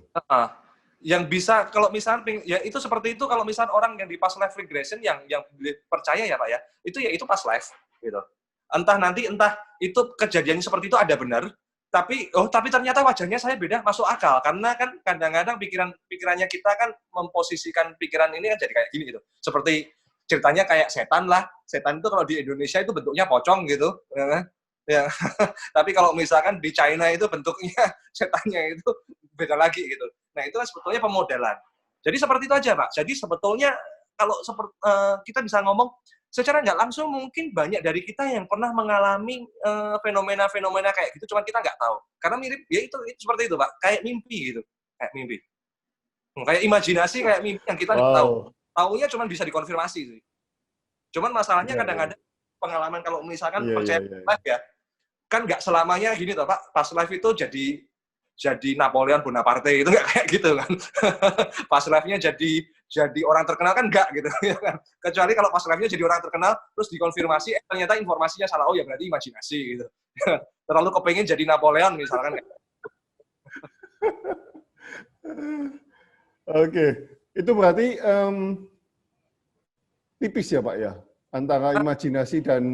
Yang bisa kalau misalnya ya itu seperti itu, kalau misalnya orang yang di past life regression yang percaya ya Pak ya, itu past life gitu. Entah itu kejadiannya seperti itu ada benar, tapi ternyata wajahnya saya beda, masuk akal, karena kan kadang-kadang pikirannya kita kan memposisikan pikiran ini kan jadi kayak gini gitu. Seperti ceritanya kayak setan lah. Setan itu kalau di Indonesia itu bentuknya pocong gitu. Ya. Tapi kalau misalkan di China itu bentuknya setannya itu beda lagi gitu. Nah, itu kan sebetulnya pemodelan. Jadi seperti itu aja, Pak. Jadi sebetulnya kalau kita bisa ngomong secara nggak langsung mungkin banyak dari kita yang pernah mengalami fenomena-fenomena kayak gitu, cuma kita nggak tahu. Karena mirip, ya itu seperti itu, Pak. Kayak mimpi gitu. Kayak mimpi. Kayak imajinasi, kayak mimpi yang kita nggak tahu. Taunya cuma bisa dikonfirmasi sih. Cuman masalahnya
Iya, iya.
kadang-kadang pengalaman kalau misalkan
Iya,
percaya
iya, iya.
live ya, kan nggak selamanya gini toh Pak, pas live itu jadi Napoleon Bonaparte itu nggak kayak gitu kan. Pas live-nya jadi orang terkenal kan nggak gitu ya kan. Kecuali kalau pas live-nya jadi orang terkenal terus dikonfirmasi ternyata informasinya salah, oh ya berarti imajinasi gitu. Terlalu kepengen jadi Napoleon misalkan.
Oke, itu berarti tipis ya Pak ya, antara imajinasi dan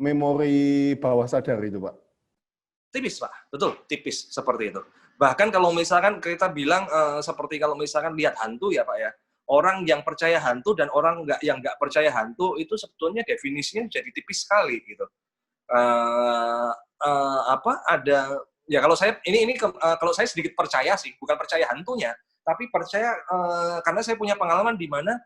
memori bawah sadar itu Pak.
Tipis, Pak. Betul, tipis seperti itu. Bahkan kalau misalkan kita bilang seperti kalau misalkan lihat hantu ya, Pak ya. Orang yang percaya hantu dan orang yang nggak percaya hantu itu sebetulnya definisinya jadi tipis sekali gitu. Ada ya kalau saya kalau saya sedikit percaya sih, bukan percaya hantunya, tapi percaya karena saya punya pengalaman di mana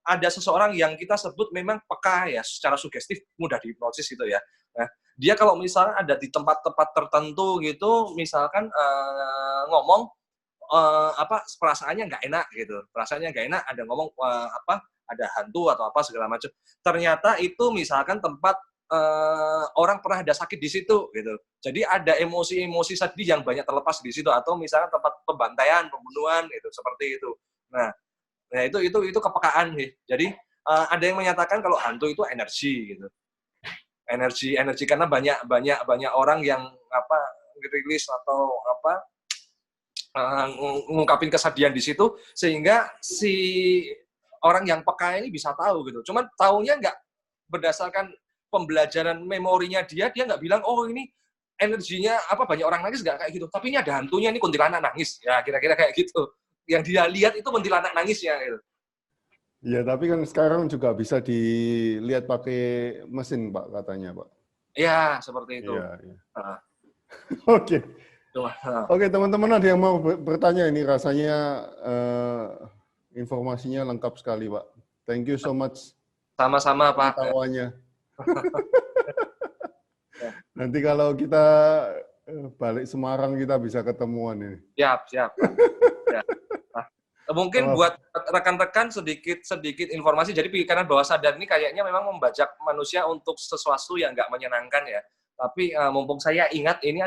ada seseorang yang kita sebut memang peka ya, secara sugestif mudah dihipnosis gitu ya. Nah, dia kalau misalnya ada di tempat-tempat tertentu gitu, misalkan ngomong perasaannya nggak enak gitu, perasaannya nggak enak, ada ngomong ada hantu atau apa segala macam. Ternyata itu misalkan tempat orang pernah ada sakit di situ gitu. Jadi ada emosi-emosi sedih yang banyak terlepas di situ atau misalkan tempat pembantaian, pembunuhan gitu seperti itu. Nah, itu kepekaan sih. Jadi ada yang menyatakan kalau hantu itu energi gitu. Energi karena banyak orang yang rilis atau ngungkapin kesedihan di situ sehingga si orang yang peka ini bisa tahu gitu. Cuman taunya nggak berdasarkan pembelajaran memorinya dia nggak bilang oh ini energinya banyak orang nangis nggak kayak gitu. Tapi ini ada hantunya, ini kuntilanak nangis. Ya kira-kira kayak gitu. Yang dia lihat itu kuntilanak nangisnya gitu.
Iya, tapi kan sekarang juga bisa dilihat pakai mesin, Pak, katanya, Pak.
Iya, seperti itu.
Iya, iya. Oke. Oke, teman-teman ada yang mau bertanya ini rasanya informasinya lengkap sekali, Pak. Thank you so much.
Sama-sama, Pak.
Tawanya. Nanti kalau kita balik Semarang kita bisa ketemuan ini.
Siap. Ya. Mungkin buat rekan-rekan sedikit informasi. Jadi pikiran bawah sadar ini kayaknya memang membajak manusia untuk sesuatu yang nggak menyenangkan ya. Tapi mumpung saya ingat ini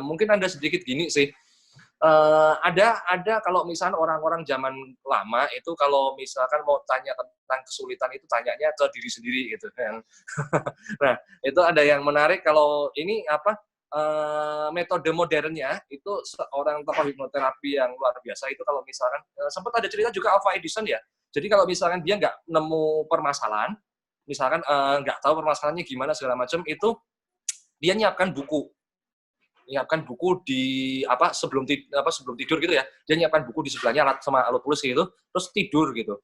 mungkin ada sedikit gini sih. Ada kalau misalnya orang-orang zaman lama itu kalau misalkan mau tanya tentang kesulitan itu tanyanya ke diri sendiri gitu. Nah itu ada yang menarik kalau ini metode modernnya itu seorang tokoh hipnoterapi yang luar biasa itu kalau misalkan sempat ada cerita juga Alpha Edison ya. Jadi kalau misalkan dia nggak nemu permasalahan, misalkan nggak tahu permasalahannya gimana segala macam itu dia nyiapkan buku di sebelum tidur gitu ya. Dia nyiapkan buku di sebelahnya sama alat tulis gitu, terus tidur gitu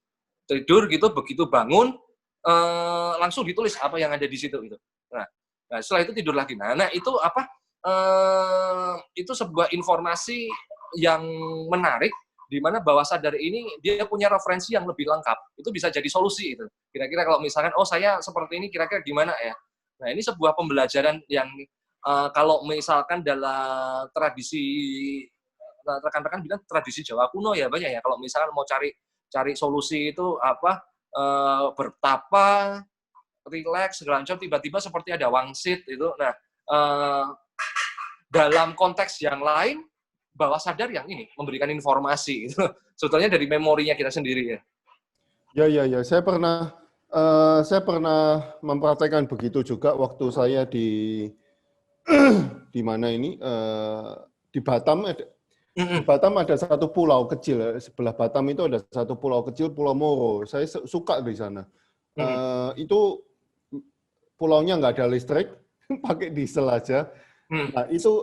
begitu bangun langsung ditulis apa yang ada di situ gitu. Nah, setelah itu tidur lagi. Nah itu itu sebuah informasi yang menarik di mana bawah sadar ini dia punya referensi yang lebih lengkap. Itu bisa jadi solusi itu. Kira-kira kalau misalkan saya seperti ini kira-kira gimana ya. Nah, ini sebuah pembelajaran yang kalau misalkan dalam tradisi rekan-rekan bilang tradisi Jawa kuno ya banyak ya. Kalau misalkan mau cari solusi itu bertapa, relax segala macam tiba-tiba seperti ada wangsit itu. Nah, dalam konteks yang lain bawah sadar yang ini memberikan informasi itu sebetulnya dari memorinya kita sendiri ya.
Ya, saya pernah mempraktekkan begitu juga waktu saya di mana ini di Batam di Batam ada satu pulau kecil, sebelah Batam itu ada satu pulau kecil, Pulau Moro. Saya suka di sana. Itu pulaunya nggak ada listrik, pakai diesel aja. Nah itu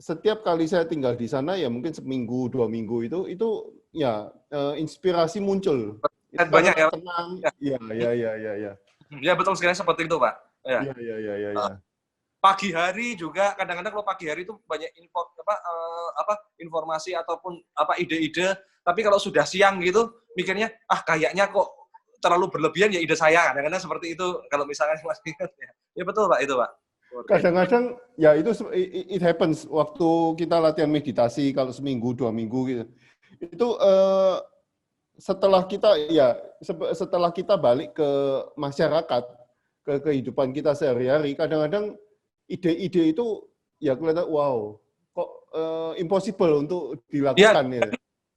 setiap kali saya tinggal di sana ya mungkin seminggu 2 minggu itu ya inspirasi muncul.
Banyak ya.
Tenang. Ya.
Ya betul sekali seperti itu Pak.
Ya.
Pagi hari juga kadang-kadang kalau pagi hari itu banyak informasi ataupun ide-ide. Tapi kalau sudah siang gitu mikirnya kayaknya kok terlalu berlebihan ya ide saya kadang-kadang seperti itu kalau misalkan masih ya betul Pak itu Pak.
Kadang-kadang ya itu it happens waktu kita latihan meditasi kalau seminggu 2 minggu gitu. Itu setelah kita balik ke masyarakat, ke kehidupan kita sehari-hari, kadang-kadang ide-ide itu ya kelihatan wow, kok impossible untuk dilakukan ya.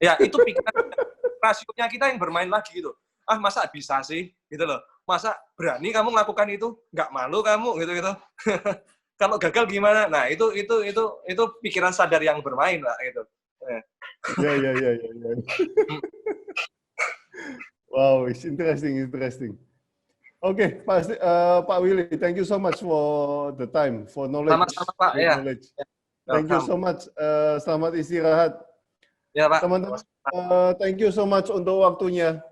Ya, itu pikiran rasionya kita yang bermain lagi gitu. Ah, masa bisa sih? Gitu loh. Masa berani kamu melakukan itu? Nggak malu kamu gitu-gitu. Kalau gagal gimana? Nah, itu pikiran sadar yang bermain lah gitu.
Ya. Wow, it's interesting. Oke, Pak Willy, thank you so much for the time, for knowledge.
Sama-sama, Pak. Ya.
Knowledge. Thank you so much. Selamat istirahat.
Ya, Pak.
Teman-teman, thank you so much untuk waktunya.